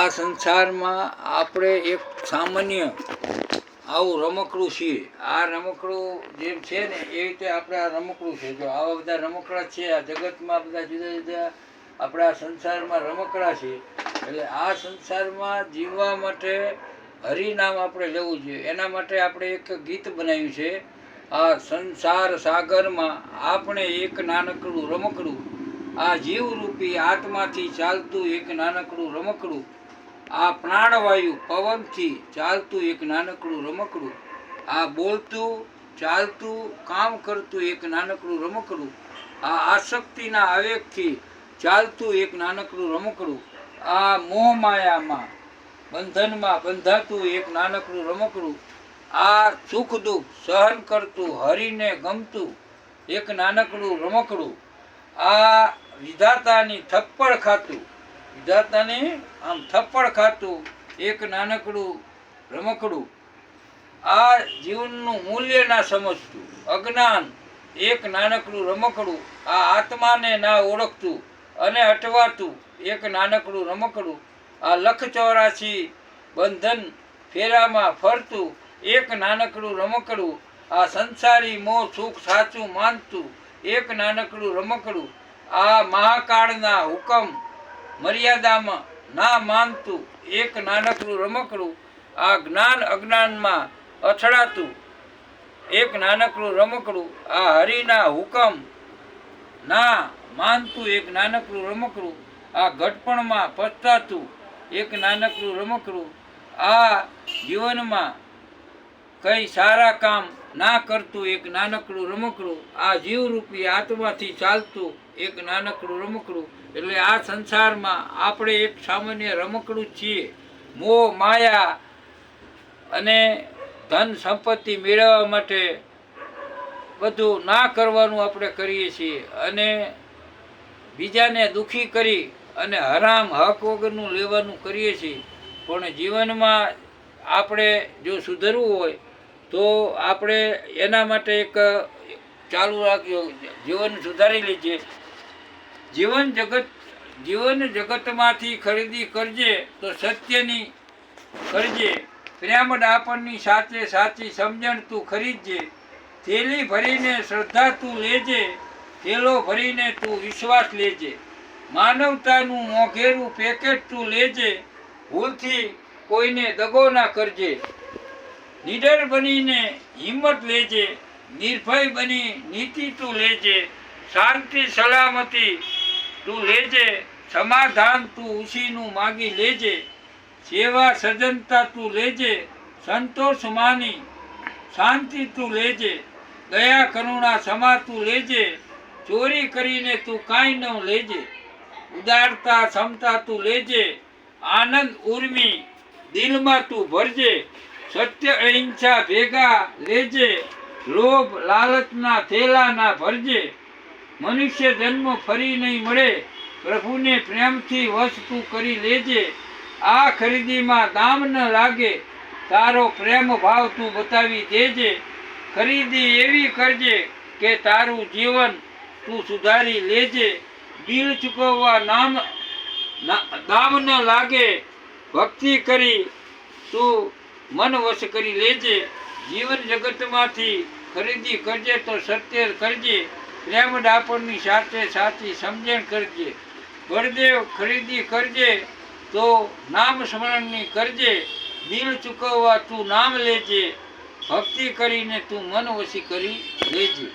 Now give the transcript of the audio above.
આ સંસારમાં આપણે એક સામાન્ય આવું રમકડું છીએ. આ રમકડું જેમ છે ને એ રીતે આપણે આ રમકડું છે. જો આવા બધા રમકડા છે આ જગતમાં, બધા જુદા જુદા આપણા સંસારમાં રમકડા છે. એટલે આ સંસારમાં જીવવા માટે હરિનામ આપણે લેવું જોઈએ. એના માટે આપણે એક ગીત બનાવ્યું છે. આ સંસાર સાગરમાં આપણે એક નાનકડું રમકડું, આ જીવરૂપી આત્માથી ચાલતું એક નાનકડું રમકડું, આ પ્રાણવાયુ પવનથી ચાલતું એક નાનકડું રમકડું, આ બોલતું ચાલતું કામ કરતું એક નાનકડું રમકડું, આ આસક્તિના આવેગથી ચાલતું એક નાનકડું રમકડું, આ મોહમાયામાં બંધનમાં બંધાતું એક નાનકડું રમકડું, આ સુખ દુઃખ સહન કરતું હરીને ગમતું એક નાનકડું રમકડું, આ વિધાતાની થપ્પડ ખાતું, વિધાતાને આમ થપ્પડ ખાતું એક નાનકડું રમકડું, આ જીવનનું મૂલ્ય ના સમજતું અજ્ઞાન એક નાનકડું રમકડું, આ આત્માને ના ઓળખતું અને અટવાતું એક નાનકડું રમકડું, આ 184 બંધન ફેરામાં ફરતું એક નાનકડું રમકડું, આ સંસારી મોહ સુખ સાચું માનતું એક નાનકડું રમકડું, આ મહાકાળના હુકમ મર્યાદામાં ના માનતું એક નાનકડું રમકડું, આ જ્ઞાન અજ્ઞાનમાં અથડાતું એક નાનકડું રમકડું, આ હરિના હુકમ ના માનતું એક નાનકડું રમકડું, આ ઘટપણમાં પછતાતું એક નાનકડું રમકડું, આ જીવનમાં કઈ સારા કામ ના કરતું એક નાનકડું રમકડું, આ જીવરૂપી આત્માથી ચાલતું એક નાનકડું રમકડું. એટલે આ સંસારમાં આપણે એક સામાન્ય રમકડું છીએ. મોહ માયા અને ધન સંપત્તિ મેળવવા માટે બધું ના કરવાનું આપણે કરીએ છીએ અને બીજાને દુઃખી કરી અને હરામ હક વગરનું લેવાનું કરીએ છીએ. પણ જીવનમાં આપણે જો સુધરવું હોય તો આપણે એના માટે એક ચાલુ રાખજો, જીવન સુધારી લેજે. જીવન જગતમાંથી ખરીદી કરજે તો સત્યની કરજે, પ્રેમ ડાપણની સાથે સાચી સમજણ તું ખરીદજે, થેલી ભરીને શ્રદ્ધા તું લેજે, થેલો ભરીને તું વિશ્વાસ લેજે, માનવતાનું મોઘેરું પેકેટ તું લેજે, ભૂલથી કોઈને દગો ના કરજે, નીડર બનીને હિંમત લેજે, નિર્ભય બની નીતિ તું લેજે, શાંતિ સલામતી તું લેજે, સમાધાન તું ઉસીનું માગી લેજે, સેવા સજ્જનતા તું લેજે, સંતોષ માની શાંતિ તું લેજે, દયા કરુણા ક્ષમા તું લેજે, ચોરી કરીને તું કાંઈ ન લેજે, ઉદારતા ક્ષમતા તું લેજે, આનંદ ઉર્મી દિલમાં તું ભરજે, સત્ય અહિંસા ભેગા લેજે, લોભ લાલચના થેલા ના ભરજે, મનુષ્ય જન્મ ફરી નહીં મળે, પ્રભુને પ્રેમથી વશ તું કરી લેજે, આ ખરીદીમાં દામ ન લાગે, તારો પ્રેમ ભાવ તું બતાવી દેજે, ખરીદી એવી કરજે કે તારું જીવન તું સુધારી લેજે, બિલ ચૂકવવા દામ ન લાગે, ભક્તિ કરી તું મન વશ કરી લેજે, જીવન જગતમાંથી ખરીદી કરજે તો સત્ય કરજે, પ્રેમ ડાપણની સાથે સાચી સમજણ કરજે, બળદેવ ખરીદી કરજે તો નામ સ્મરણની કરજે, દિલ ચૂકવવા તું નામ લેજે, ભક્તિ કરીને તું મન વશી કરી લેજે.